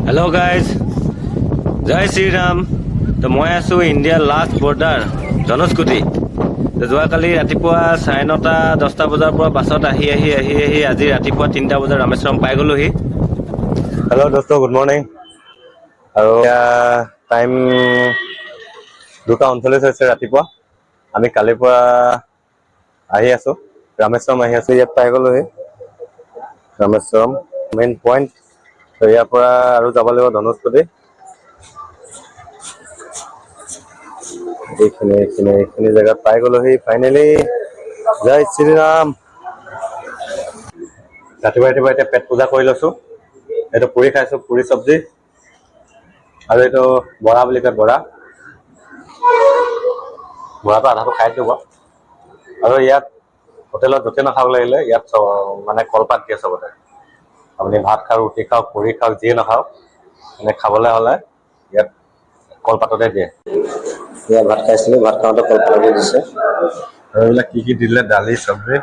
Hello guys, Jai Sri Ram. তো মই আছোঁ ইণ্ডিয়াৰ লাষ্ট বৰ্ডাৰ ধনুষ্কোটি। তো যোৱাকালি ৰাতিপুৱা 9:30-10টা বজাৰ পৰা বাছত আহি আজি ৰাতিপুৱা 3টা বজাত ৰামেশ্বৰম পাই গ'লোহি। হেল্ল' দোস্ত, গুড মৰ্ণিং। আৰু টাইম 2:39 হৈছে ৰাতিপুৱা। আমি কালিৰ পৰা আহি আছোঁ, ৰামেশ্বৰম আহি আছোঁ। ইয়াত পাই গ'লোহি ৰামেশ্বৰম মেইন পইণ্ট। তো ইয়াৰ পৰা আৰু যাব লাগিব ধনুষ্কোটি। এইখিনি জেগাত পাই গ'লোহি ফাইনেলি। জয় শ্ৰীৰাম। ৰাতিপুৱা এতিয়া পেট পূজা কৰি লৈছোঁ। এইটো পুৰি খাইছোঁ, পুৰি চব্জি, আৰু এইটো বৰা বুলি কয়, বৰাটো আধাটো খাই দিব। আৰু ইয়াত হোটেলত য'তে নাখাব লাগিলে ইয়াত মানে কলপাত দিয়ে চবতে। আপুনি ভাত খাওক, ৰুটি খাওক, পুৰি খাওক, যিয়ে নাখাওক, মানে খাবলৈ হ'লে ইয়াত কলপাততে দিয়ে। ইয়াত ভাত খাইছিলোঁ, ভাত খাওঁতে কলপাততে দিছে। আৰু এইবিলাক কি দিলে, দালি চব্জি,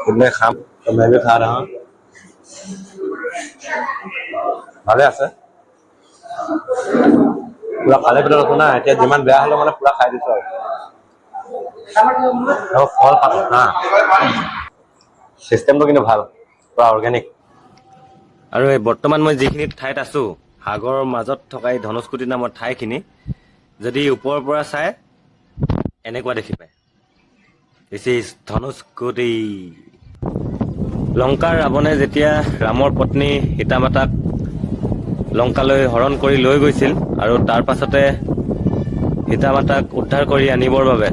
এইবিলাক খাম। মেগী খা নহয়, ভালে আছে। পুৰা খালে পেটত আছো না, এতিয়া যিমান বেয়া হ'লেও মানে পুৰা খাই দিছো আৰু ফল পাতো হা। চিষ্টেমটো কিন্তু ভাল, পুৰা অৰ্গেনিক। আৰু এই বৰ্তমান মই যিখিনি ঠাইত আছোঁ, সাগৰৰ মাজত থকা এই ধনুষ্কোটি নামৰ ঠাইখিনি যদি ওপৰৰ পৰা চাই এনেকুৱা দেখি পায়। This is Dhanushkodi. লংকাৰ ৰাৱণে যেতিয়া ৰামৰ পত্নী সীতা মাতাক লংকালৈ হৰণ কৰি লৈ গৈছিল, আৰু তাৰ পাছতে সীতা মাতাক উদ্ধাৰ কৰি আনিবৰ বাবে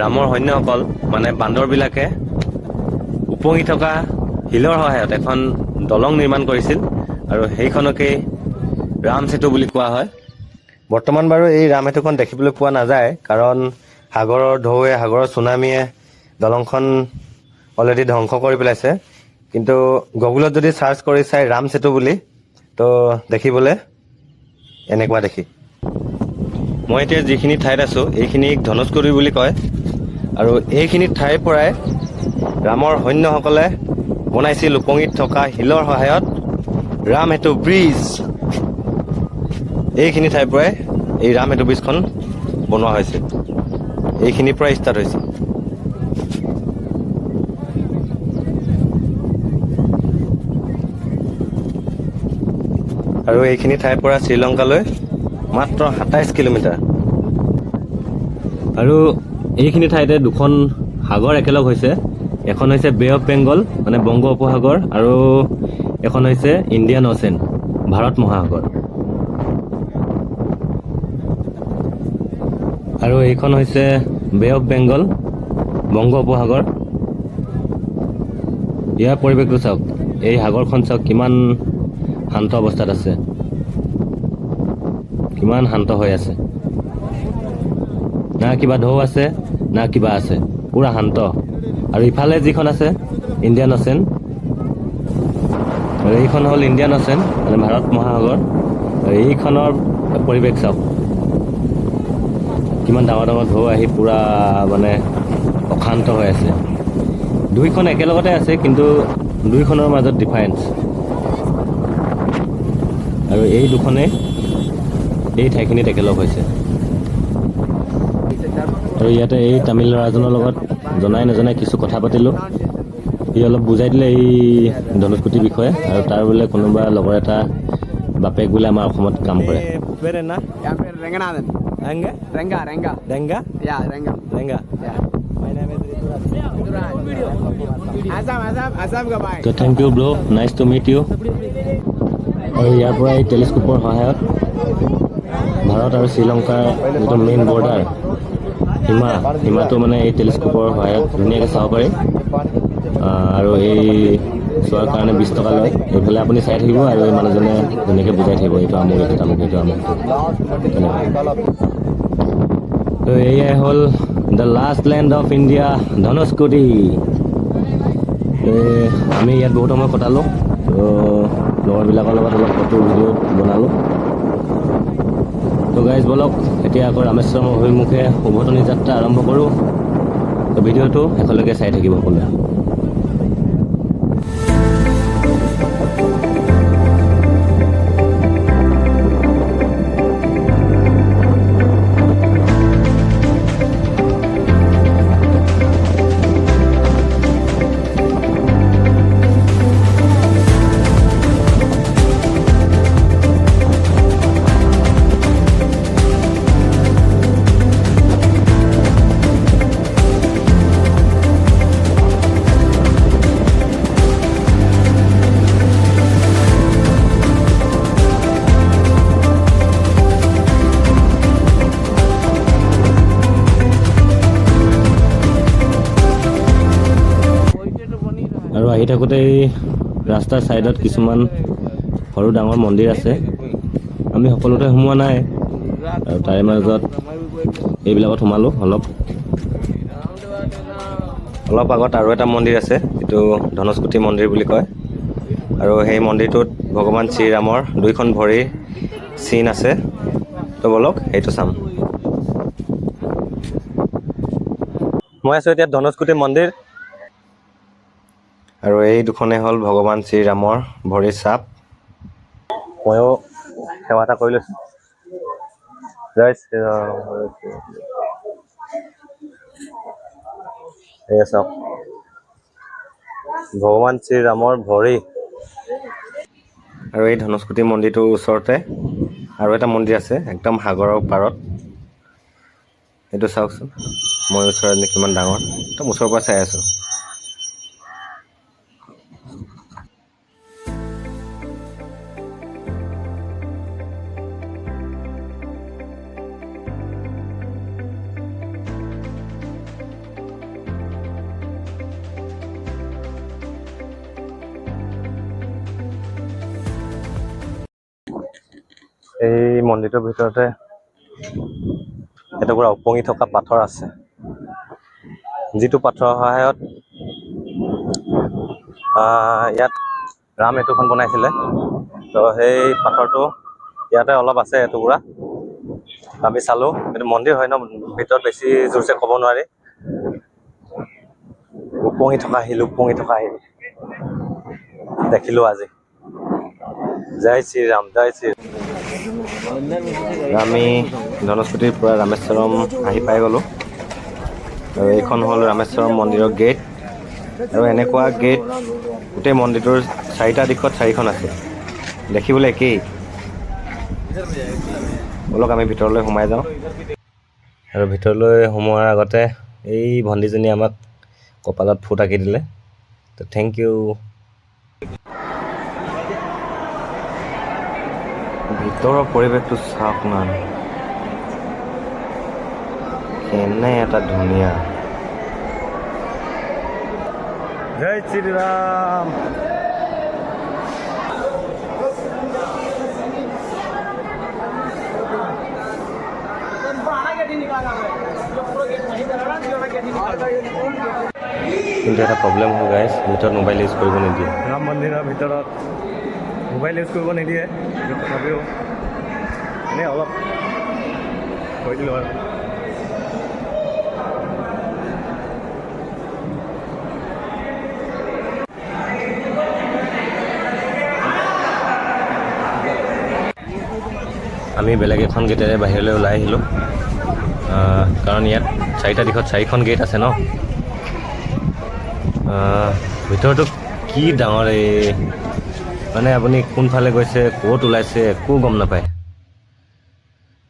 ৰামৰ সৈন্যসকল মানে বান্দৰবিলাকে উপঙি থকা শিলৰ সহায়ত এখন দলং নিৰ্মাণ কৰিছিল, আৰু সেইখনকেই ৰাম সেতু বুলি কোৱা হয়। বৰ্তমান বাৰু এই ৰাম সেতুখন দেখিবলৈ পোৱা নাযায়, কাৰণ সাগৰৰ ঢৌৱে, সাগৰৰ চুনামীয়ে দলংখন অলৰেডি ধ্বংস কৰি পেলাইছে। কিন্তু গুগলত যদি চাৰ্চ কৰি চাই ৰাম সেতু বুলি, তো দেখিবলৈ এনেকুৱা দেখি। মই এতিয়া যিখিনি ঠাইত আছোঁ এইখিনিক ধনুষ্কোটি বুলি কয়, আৰু এইখিনি ঠাইৰ পৰাই ৰামৰ সৈন্যসকলে বনাইছিল উপঙিত থকা শিলৰ সহায়ত ৰাম সেতু ব্ৰিজ। এইখিনি ঠাইৰ পৰাই এই ৰাম সেতু ব্ৰিজখন বনোৱা হৈছে, এইখিনিৰ পৰাই ষ্টাৰ্ট হৈছে। আৰু এইখিনি ঠাইৰ পৰা শ্ৰীলংকালৈ মাত্ৰ 27 কিলোমিটাৰ। আৰু এইখিনি ঠাইতে দুখন সাগৰ একেলগ হৈছে। এখন হৈছে বে অফ বেংগল মানে বংগ উপসাগৰ, আৰু এখন হৈছে ইণ্ডিয়ান অ'চেন ভাৰত মহাসাগৰ। আৰু এইখন হৈছে বে অফ বেংগল বংগ উপসাগৰ। ইয়াৰ পৰিৱেশটো চাওক, এই সাগৰখন চাওক কিমান শান্ত অৱস্থাত আছে, কিমান শান্ত হৈ আছে। না কিবা ঢৌ আছে, না কিবা আছে, পুৰা শান্ত। আৰু ইফালে যিখন আছে ইণ্ডিয়ান অ'চেন, আৰু এইখন হ'ল ইণ্ডিয়ান অ'চেন মানে ভাৰত মহাসাগৰ। আৰু এইখনৰ পৰিৱেশ চাওক, কিমান ডাঙৰ ডাঙৰ ঢৌ আহি পুৰা মানে অশান্ত হৈ আছে। দুইখন একেলগতে আছে, কিন্তু দুইখনৰ মাজত ডিফাৰেঞ্চ। আৰু এই দুখনে এই ঠাইখিনিত একেলগ হৈছে। আৰু ইয়াতে এই তামিল ল'ৰাজনৰ লগত জনাই নজনাই কিছু কথা পাতিলোঁ। সি অলপ বুজাই দিলে এই ধনুষ্কোটিৰ বিষয়ে, আৰু তাৰ বোলে কোনোবা লগৰ এটা বাপেক বোলে আমাৰ অসমত কাম কৰে। তো thank you bro', nice to meet you. আৰু ইয়াৰ পৰা এই টেলিস্কোপৰ সহায়ত ভাৰত আৰু শ্ৰীলংকাৰ যিটো মেইন বৰ্ডাৰ সীমাটো মানে এই টেলিস্কোপৰ সহায়ত ধুনীয়াকৈ চাব পাৰি। আৰু এই চোৱাৰ কাৰণে 20 টকা লয়। এইফালে আপুনি চাই থাকিব, আৰু এই মানুহজনে ধুনীয়াকৈ বুজাই থাকিব, এইটো আমুক, এইটো তামুক, এইটো আমুক। তো এয়াই হ'ল the last land of India, Dhanushkodi. আমি ইয়াত বহুত সময় কটালোঁ, তো লগৰবিলাকৰ লগত অলপ ফটো ভিডিঅ' বনালোঁ। তো গাইজ বলক এতিয়া আকৌ ৰামেশ্বৰমৰ অভিমুখে উভতনি যাত্ৰা আৰম্ভ কৰোঁ। তো ভিডিঅ'টো শেষলৈকে চাই থাকিব সকলোৱে। থাকোঁতে এই ৰাস্তাৰ ছাইডত কিছুমান সৰু ডাঙৰ মন্দিৰ আছে। আমি সকলোতে সোমোৱা নাই আৰু তাৰে মাজত এইবিলাকত সোমালোঁ। অলপ আগত আৰু এটা মন্দিৰ আছে, এইটো ধনুষ্কোটি মন্দিৰ বুলি কয়। আৰু সেই মন্দিৰটোত ভগৱান শ্ৰীৰামৰ 2খন ভৰিৰ চিন আছে। তো বলক সেইটো চাম। মই আছোঁ এতিয়া ধনুষ্কোটি মন্দিৰ, আৰু এই দুখনেই হ'ল ভগৱান শ্ৰীৰামৰ ভৰিৰ ছাপ। ময়ো সেৱা এটা কৰি লৈছোঁ। জয় শ্ৰীৰাম। এই চাওক, ভগৱান শ্ৰীৰামৰ ভৰি। আৰু এই ধনুষ্কোটি মন্দিৰটোৰ ওচৰতে আৰু এটা মন্দিৰ আছে একদম সাগৰৰ পাৰত। এইটো চাওকচোন, মই ওচৰত কিমান ডাঙৰ, একদম ওচৰৰ পৰা চাই আছোঁ। এই মন্দিৰটোৰ ভিতৰতে এটুকুৰা ওপঙি থকা পাথৰ আছে, যিটো পাথৰৰ সহায়ত ইয়াত ৰাম এটুখন বনাইছিলে। তো সেই পাথৰটো ইয়াতে অলপ আছে এটুকুৰা, আমি চালোঁ। কিন্তু মন্দিৰ হয় ন, ভিতৰত বেছি জোৰছে ক'ব নোৱাৰি। ওপঙি থকা শিল দেখিলোঁ আজি। জয় শ্ৰীৰাম, জয় শ্ৰীৰাম। আমি ধনুষ্কোটিৰ পৰা ৰামেশ্বৰম আহি পাই গ'লোঁ। আৰু এইখন হ'ল ৰামেশ্বৰম মন্দিৰৰ গেট। আৰু এনেকুৱা গেট গোটেই মন্দিৰটোৰ 4টা দিশত 4খন আছে, দেখিবলৈ একেই। বলক আমি ভিতৰলৈ সোমাই যাওঁ। আৰু ভিতৰলৈ সোমোৱাৰ আগতে এই ভণ্টিজনী আমাক কপালত ফুট আঁকি দিলে, তো থেংক ইউ। ভিতৰৰ পৰিৱেশটো চাওক না, কেনে এটা ধুনীয়া। জয় শ্ৰীৰাম। কিন্তু এটা প্ৰব্লেম হ'ল গাইজ, ভিতৰত মোবাইল ইউজ কৰিব নিদিয়ে। ৰাম মন্দিৰৰ ভিতৰত মোবাইল ইউজ কৰিব নিদিয়ে। তথাপিও এনেই অলপ কৈ দিলোঁ আৰু। আমি বেলেগ এখন গেটেৰে বাহিৰলৈ ওলাই আহিলোঁ, কাৰণ ইয়াত 4টা দিশত 4খন গেট আছে ন। ভিতৰতো কি ডাঙৰ, এই মানে আপুনি কোনফালে গৈছে, ক'ত ওলাইছে একো গম নাপায়।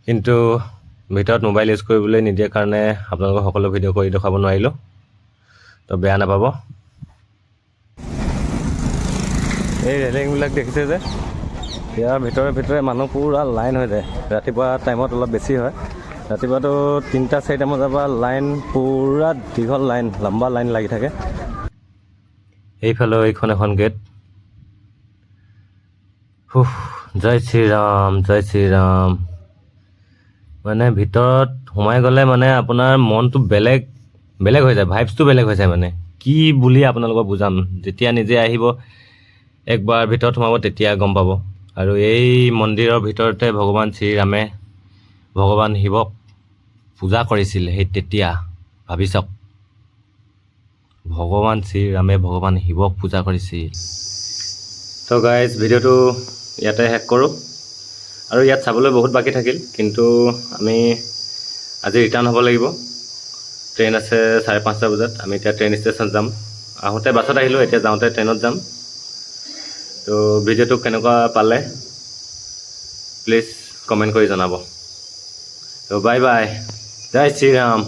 কিন্তু ভিতৰত মোবাইল ইউজ কৰিবলৈ নিদিয়ে কাৰণে আপোনালোকক সকলো ভিডিঅ' কৰি দেখুৱাব নোৱাৰিলোঁ, তো বেয়া নাপাব। এই ৰেলিংবিলাক দেখিছে যে, ইয়াৰ ভিতৰে মানুহ পূৰা লাইন হৈ যায়। ৰাতিপুৱা টাইমত অলপ বেছি হয়। ৰাতিপুৱাতো 3টা-4টা বজাৰ পৰা লাইন, পূৰা দীঘল লাইন, লম্বা লাইন লাগি থাকে। এইফালেও এইখন এখন গেট। জয় শ্ৰীৰাম, জয় শ্ৰীৰাম। মানে ভিতৰত সোমাই গ'লে মানে আপোনাৰ মনটো বেলেগ হৈ যায়, ভাইবছটো বেলেগ হৈ যায়। মানে কি বুলি আপোনালোকক বুজাম, যেতিয়া নিজে আহিব একবাৰ ভিতৰত সোমাব তেতিয়া গম পাব। আৰু এই মন্দিৰৰ ভিতৰতে ভগৱান শ্ৰীৰামে ভগৱান শিৱক পূজা কৰিছিল। সেই তেতিয়া ভাবি চাওক, ভগৱান শ্ৰীৰামে ভগৱান শিৱক পূজা কৰিছিল। তো গাইজ, ভিডিঅ'টো ইয়াতে শেষ কৰোঁ। আৰু ইয়াত চাবলৈ বহুত বাকী থাকিল, কিন্তু আমি আজি ৰিটাৰ্ণ হ'ব লাগিব। ট্ৰেইন আছে 5:30 বজাত। আমি এতিয়া ট্ৰেইন ষ্টেচন যাম। আহোঁতে বাছত আহিলোঁ, এতিয়া যাওঁতে ট্ৰেইনত যাম। তো ভিডিঅ'টো কেনেকুৱা পালে প্লিজ কমেণ্ট কৰি জনাব। তো বাই বাই, জয় শ্ৰীৰাম।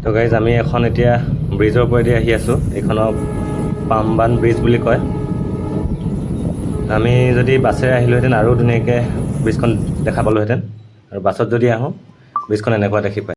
তো গাইজ, আমি এখন এতিয়া ব্ৰিজৰ ওপৰেদি আহি আছোঁ। এইখনক পামবান ব্ৰিজ বুলি কয়। আমি যদি বাছেৰে আহিলোহেঁতেন আৰু ধুনীয়াকৈ ব্ৰিজখন দেখা পালোহেঁতেন। আৰু বাছত যদি আহোঁ, ব্ৰিজখন এনেকুৱা দেখি পায়।